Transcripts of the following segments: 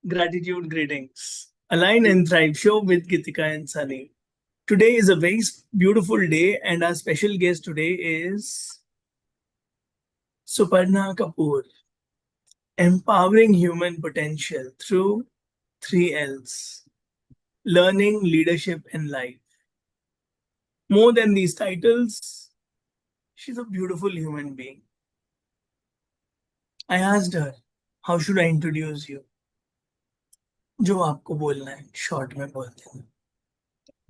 Gratitude greetings. Align and Thrive show with Geetika and Sunny. Today is a very beautiful day, and our special guest today is Suparna Kapoor, empowering human potential through three L's: learning, leadership, and life. More than these titles, she's a beautiful human being. I asked her, how should I introduce you? जो आपको बोलना है short में बोल देना.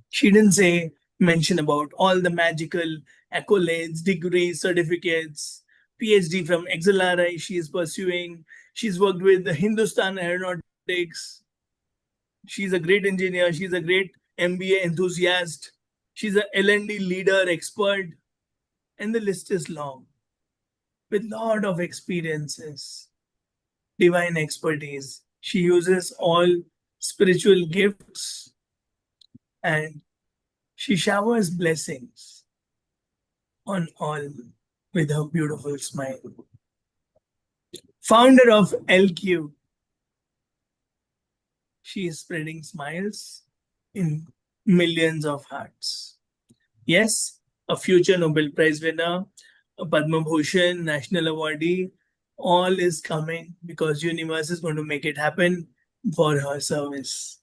She didn't say mention about all the magical accolades, degrees, certificates, PhD from XLRI she is pursuing. She's worked with the Hindustan Aeronautics. She's a great engineer. She's a great MBA enthusiast. She's a L&D leader, expert, and the list is long. With lot of experiences, divine expertise. She uses all spiritual gifts and she showers blessings on all with her beautiful smile. Founder of LQ, she is spreading smiles in millions of hearts. Yes, a future Nobel Prize winner, a Padma Bhushan, National Awardee, all is coming because universe is going to make it happen for her service.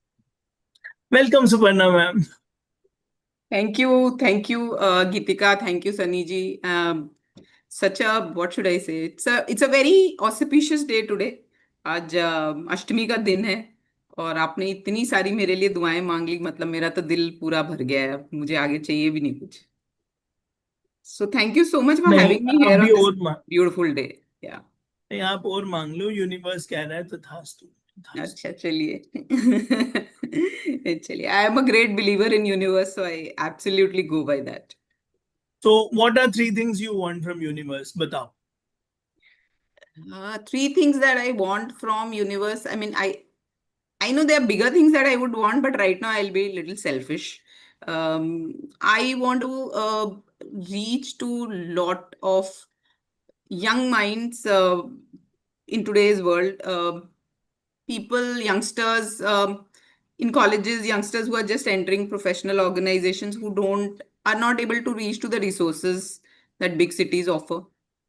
Welcome, Suparna ma'am. Thank you, Geetika. Thank you, Sunny ji. Such a, what should I say? It's a very auspicious day today. आज अष्टमी का दिन है और आपने इतनी सारी मेरे लिए दुआएं मांग ली, मतलब मेरा तो दिल पूरा भर गया है. मुझे आगे चाहिए भी नहीं कुछ. So thank you so much for नहीं having me आप here भी on this और beautiful day. Yeah. नहीं आप और मांग लो, यूनिवर्स कह रहा है तो थास्तु. अच्छा चलिए. चलिए. I am a great believer in universe, so I absolutely go by that. So what are three things you want from universe? Batao. Three things that I want from universe. I mean, I know there are bigger things that I would want, but right now I'll be a little selfish. I want to reach to lot of young minds in today's world. People, youngsters in colleges, youngsters who are just entering professional organizations who are not able to reach to the resources that big cities offer.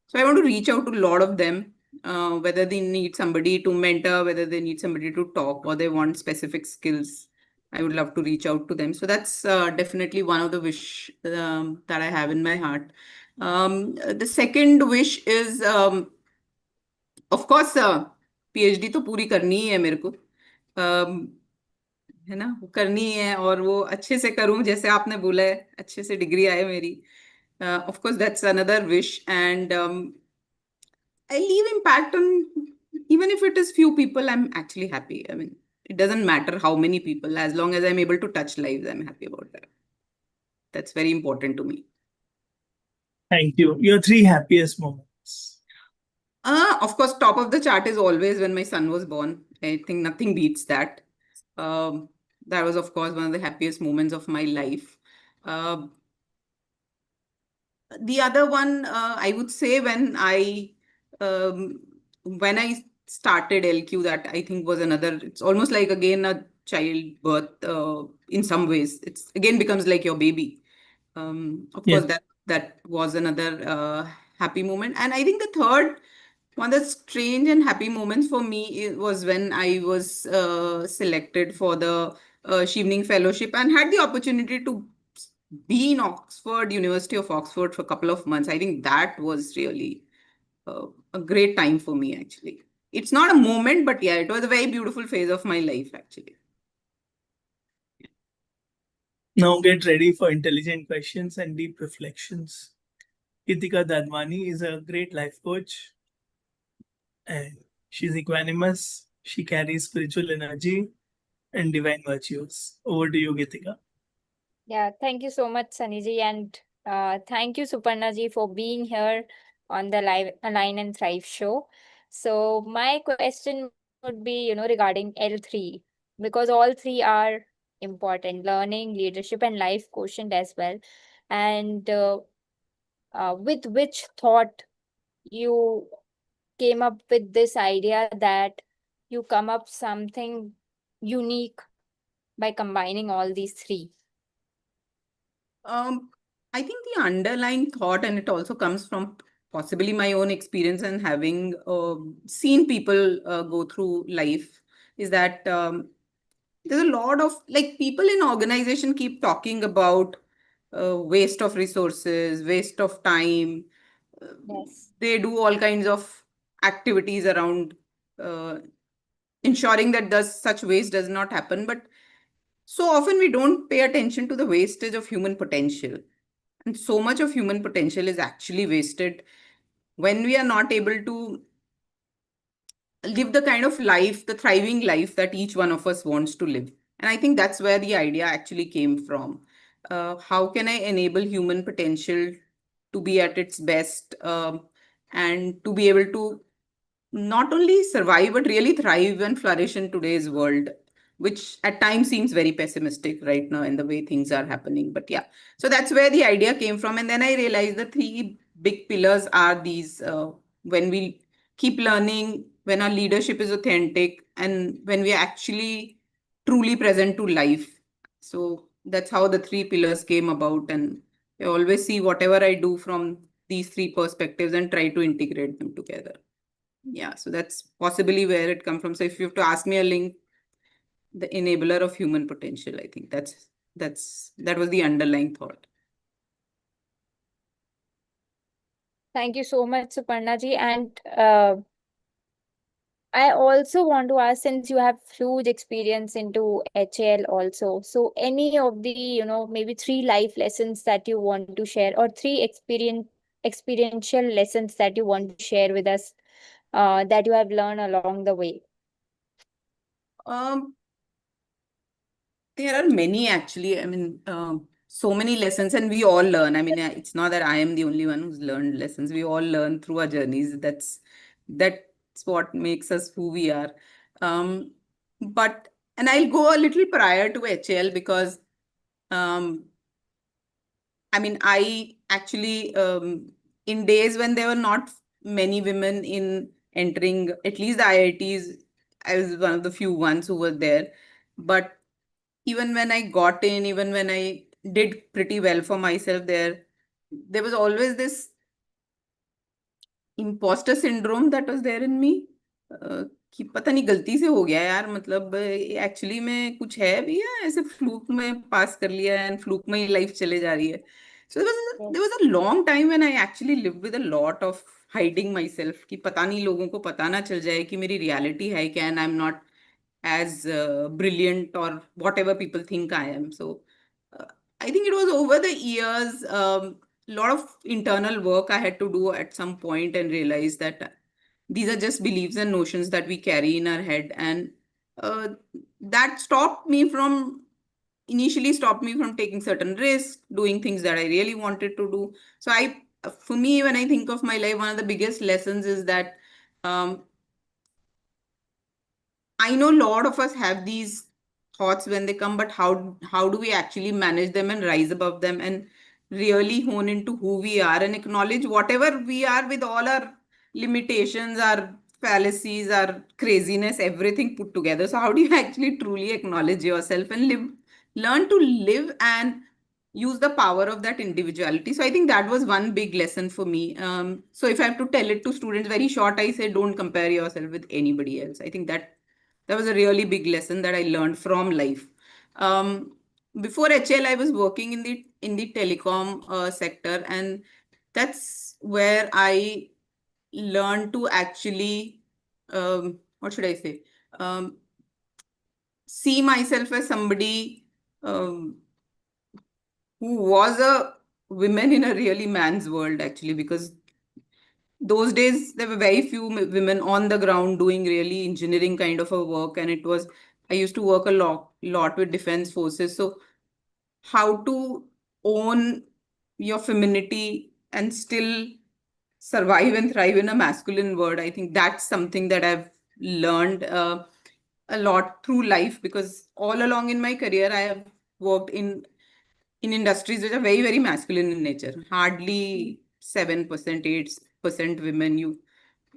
So I want to reach out to a lot of them, whether they need somebody to mentor, whether they need somebody to talk, or they want specific skills. I would love to reach out to them. So that's definitely one of the wish that I have in my heart. The second wish is, of course, PhD तो पूरी करनी ही है मेरे को. है ना, वो करनी है और वो अच्छे से करूं जैसे आपने बोला है, अच्छे से डिग्री आए मेरी. Of course, that's another wish, and I leave impact on, even if it is few people, I'm actually happy. I mean, it doesn't matter how many people, as long as I'm able to touch lives, I'm happy about that. That's very important to me. Thank you. Your three happiest moments. Of course, top of the chart is always when my son was born. I think nothing beats that. That was, of course, one of the happiest moments of my life. The other one, I would say, when I started LQ, that I think was another. It's almost like again a childbirth. In some ways, it's again becomes like your baby. Of Yes. course, that was another happy moment. And I think the third one of the strange and happy moments for me was when I was selected for the Shivning Fellowship and had the opportunity to be in Oxford, University of Oxford, for a couple of months. I think that was really a great time for me, actually. It's not a moment, but yeah, it was a very beautiful phase of my life, actually. Now get ready for intelligent questions and deep reflections. Geetika Dadwani is a great life coach and she's equanimous. She carries spiritual energy and divine virtues. Over to you, Geetika. Yeah, thank you so much, Sunny and thank you, Suparna ji, for being here on the live Align and Thrive show. So my question would be, regarding L3, because all three are important: learning, leadership, and life quotient as well. And with which thought you came up with this idea that you come up something unique by combining all these three? Um, I think the underlying thought, and it also comes from possibly my own experience and having seen people go through life, is that there's a lot of like people in organization keep talking about waste of resources, waste of time. Uh, Yes. they do all kinds of activities around uh, ensuring that does such waste does not happen. But so often we don't pay attention to the wastage of human potential. And so much of human potential is actually wasted when we are not able to live the kind of life, the thriving life that each one of us wants to live. And I think that's where the idea actually came from. How can I enable human potential to be at its best, and to be able to not only survive but really thrive and flourish in today's world, which at times seems very pessimistic right now in the way things are happening. But yeah, so that's where the idea came from. And then I realized the three big pillars are these: when we keep learning, when our leadership is authentic, and when we are actually truly present to life. So that's how the three pillars came about. And I always see whatever I do from these three perspectives and try to integrate them together. Yeah, so that's possibly where it comes from. So if you have to ask me a link, the enabler of human potential, I think that was the underlying thought. Thank you so much, Suparna ji. And I also want to ask, since you have huge experience into HL also, so any of the, maybe three life lessons that you want to share, or three experiential lessons that you want to share with us, that you have learned along the way? Um, there are many actually. I mean, so many lessons, and we all learn. I mean, it's not that I am the only one who's learned lessons. We all learn through our journeys. That's what makes us who we are. Um, but and I'll go a little prior to HL because um, I mean, I actually, in days when there were not many women in entering at least the IITs, I was one of the few ones who were there. But even when I got in, even when I did pretty well for myself there was always this imposter syndrome that was there in me, कि पता नहीं गलती से हो गया यार, मतलब actually में कुछ है भी या ऐसे फ्लूक में पास कर लिया एंड फ्लूक में ही लाइफ चले जा रही है. So there was a long time when I actually lived with a lot of hiding myself, कि पता नहीं लोगों को पता ना चल जाए कि मेरी reality है क्या, and I'm not as brilliant or whatever people think I am. So uh, I think it was over the years, a lot of internal work I had to do at some point and realize that these are just beliefs and notions that we carry in our head. And uh, that initially stopped me from taking certain risks, doing things that I really wanted to do. So for me, when I think of my life, one of the biggest lessons is that um, I know a lot of us have these thoughts when they come, but how do we actually manage them and rise above them and really hone into who we are and acknowledge whatever we are with all our limitations, our fallacies, our craziness, everything put together. So how do you actually truly acknowledge yourself and learn to live and use the power of that individuality? So I think that was one big lesson for me. So if I have to tell it to students very short, I say don't compare yourself with anybody else. I think that was a really big lesson that I learned from life. Um, Before HL, I was working in the telecom sector, and that's where I learned to actually, what should I say, um, see myself as somebody um, who was a woman in a really man's world, actually, because those days there were very few women on the ground doing really engineering kind of a work, and it was I used to work a lot with defense forces. So how to own your femininity and still survive and thrive in a masculine world, I think that's something that I've learned a lot through life, because all along in my career I have worked in industries which are very, very masculine in nature. Hardly 7%, 8% women. You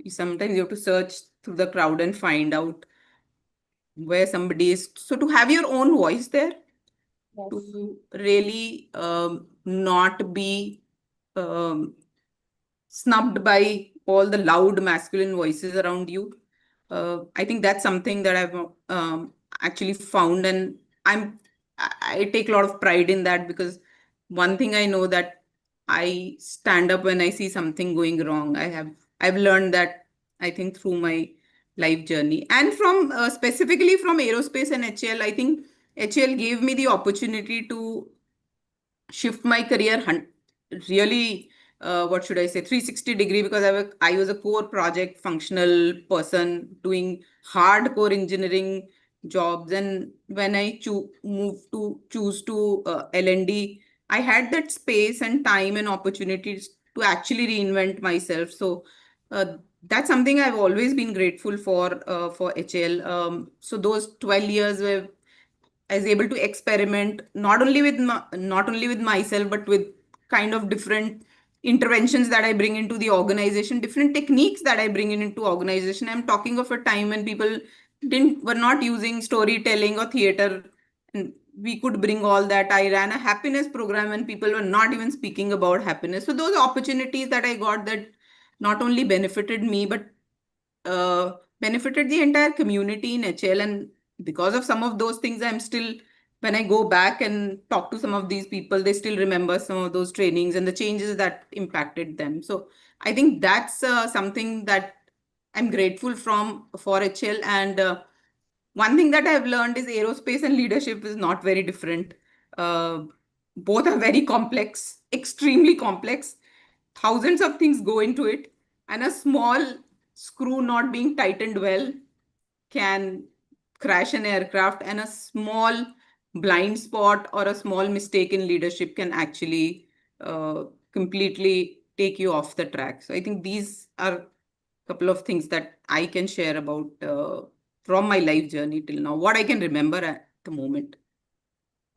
sometimes you have to search through the crowd and find out. where somebody is. So to have your own voice there, Yes. to really not be um, snubbed by all the loud masculine voices around you. I think that's something that I've actually found, and I take a lot of pride in that, because one thing I know that I stand up when I see something going wrong. I've learned that, I think, through my life journey, and from specifically from aerospace and HL. I think HL gave me the opportunity to shift my career really, what should I say, 360-degree, because I was a core project functional person doing hardcore engineering jobs. And when I choose to L&D, I had that space and time and opportunities to actually reinvent myself. So that's something I've always been grateful for HL. So those 12 years were, I was able to experiment not only with myself, but with kind of different interventions that I bring into the organization, different techniques that I bring into organization. I'm talking of a time when people didn't were not using storytelling or theater, and we could bring all that. I ran a happiness program when people were not even speaking about happiness. So those opportunities that I got, that not only benefited me, but benefited the entire community in HL. And because of some of those things, I'm still, when I go back and talk to some of these people, they still remember some of those trainings and the changes that impacted them. So I think that's something that I'm grateful for HL. And one thing that I've learned is aerospace and leadership is not very different. Uh, Both are very complex, extremely complex. Thousands of things go into it, and a small screw not being tightened well can crash an aircraft, and a small blind spot or a small mistake in leadership can actually completely take you off the track. So I think these are a couple of things that I can share about from my life journey till now, what I can remember at the moment.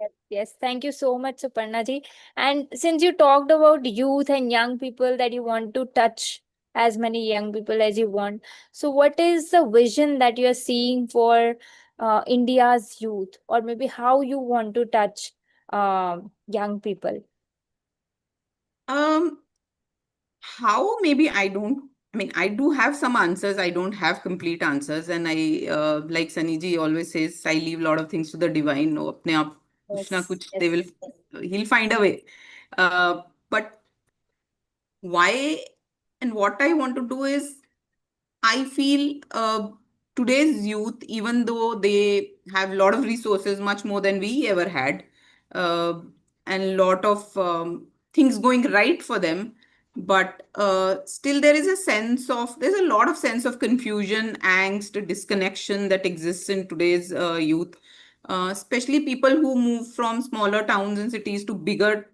Yes, yes. Thank you so much, Suparna ji. And since you talked about youth and young people, that you want to touch as many young people as you want, so what is the vision that you are seeing for India's youth, or maybe how you want to touch young people? Um, how, maybe I don't. I mean, I do have some answers. I don't have complete answers, and I like Sunny always says, I leave a lot of things to the divine. No, apne aap kuch na Yes, kuch they will. yes. He'll find a way. But why and what I want to do is, I feel today's youth, even though they have a lot of resources, much more than we ever had, uh, and a lot of things going right for them, but still there's a lot of sense of confusion, angst, disconnection that exists in today's youth. Especially people who move from smaller towns and cities to bigger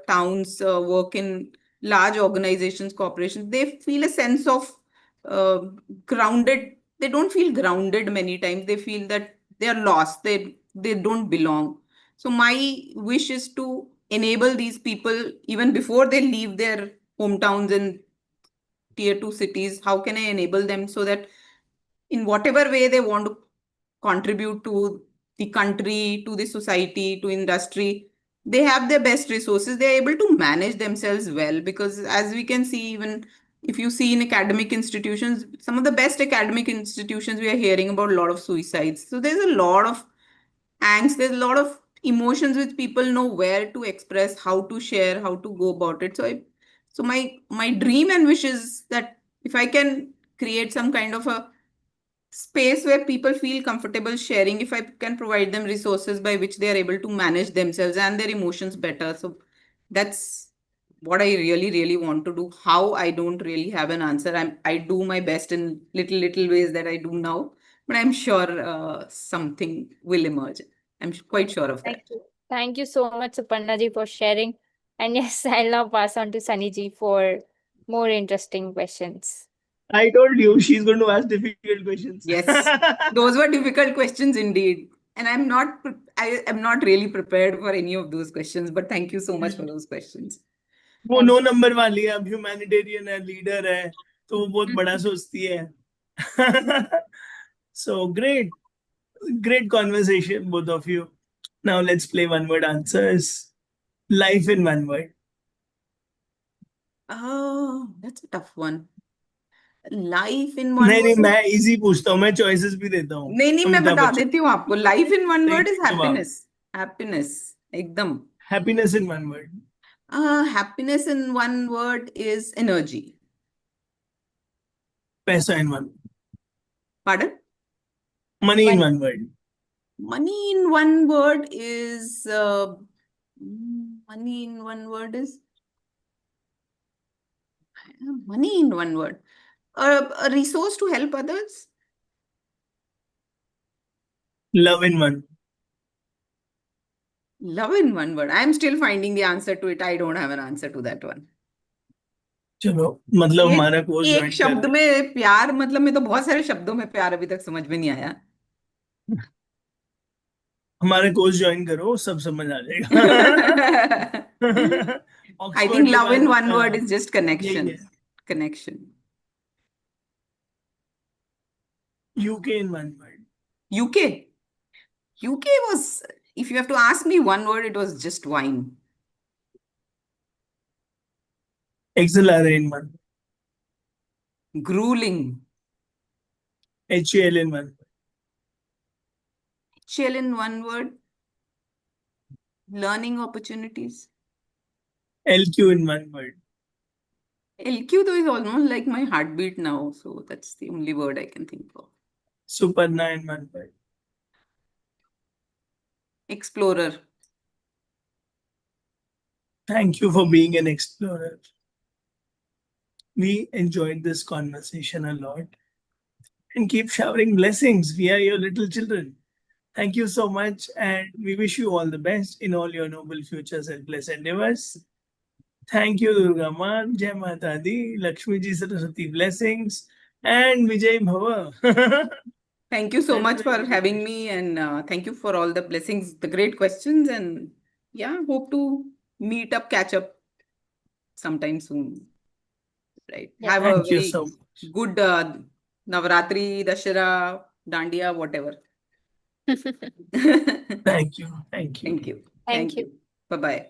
towns, work in large organizations, corporations. They feel a sense of uh, grounded. They don't feel grounded many times. They feel that they are lost. They don't belong. So my wish is to enable these people even before they leave their hometowns and tier 2 cities. How can I enable them so that in whatever way they want to contribute to the country, to the society, to industry, they have their best resources. They are able to manage themselves well, because as we can see, even if you see in academic institutions, some of the best academic institutions, we are hearing about a lot of suicides. So there's a lot of angst, there's a lot of emotions which people know where to express, how to share, how to go about it. So my dream and wish is that if I can create some kind of a space where people feel comfortable sharing, if I can provide them resources by which they are able to manage themselves and their emotions better. So that's what I really, really want to do. How, I don't really have an answer. I do my best in little ways that I do now, but I'm sure something will emerge. I'm quite sure of Thank that. you. Thank you so much, Suparna ji, for sharing. And yes, I'll now pass on to Sunny ji for more interesting questions. I told you she's going to ask difficult questions. Yes, those were difficult questions indeed. And I am not really prepared for any of those questions, but thank you so much for those questions. वो Thank 9 number वाली है, अब humanitarian है, leader है, तो वो बहुत बड़ा you. सोचती है. So great. great conversation, both of you. Now let's play one word answers. Life in one word. Oh, that's a tough one. Life in one नहीं, word. मैं easy पूछता हूँ, मैं choices भी देता हूँ. नहीं, मैं अमिताभ बता बच्चन. देती हूँ आपको. Life in one word is जवाब. हैप्पीनेस. हैप्पीनेस, एकदम. Happiness in one word. Happiness in one word is energy. पैसा in one. Pardon? Money in Money. one word. Money in one word is money in one word is money in one word. A resource to help others. Love in one. Love in one word. I am still finding the answer to it. I don't have an answer to that one. चलो, मतलब हमारा course एक join कर शब्द लो. में प्यार, मतलब मैं तो बहुत सारे शब्दों में प्यार अभी तक समझ में नहीं आया. हमारा कोर्स ज्वाइन करो, सब समझ आ जाएगा. I ऑक्सफोर्ड think के love बाद in one word is just यही है. connection. Connection. UK in one word. UK. UK was, if you have to ask me one word, it was just wine. XLR in one. Grueling. HAL in one. Chill in one word. Learning opportunities. LQ in one word. LQ though is almost like my heartbeat now, so that's the only word I can think of. Suparna in one word. Explorer. Thank you for being an explorer. We enjoyed this conversation a lot. And keep showering blessings. We are your little children. Thank you so much, and we wish you all the best in all your noble futures and blessed endeavors. Thank you, Durga Ma, Jai Mata Di, Lakshmi Ji Saraswati blessings, and Vijay Bhava. Thank you so That's much my for only having wish. me, and thank you for all the blessings, the great questions, and yeah, hope to meet up, catch up sometime soon. Right. Yeah. Have a Thank you very so much. good Navratri, Dashera, Dandiya, whatever. Thank you. Thank you. Thank you. Thank you. Bye bye.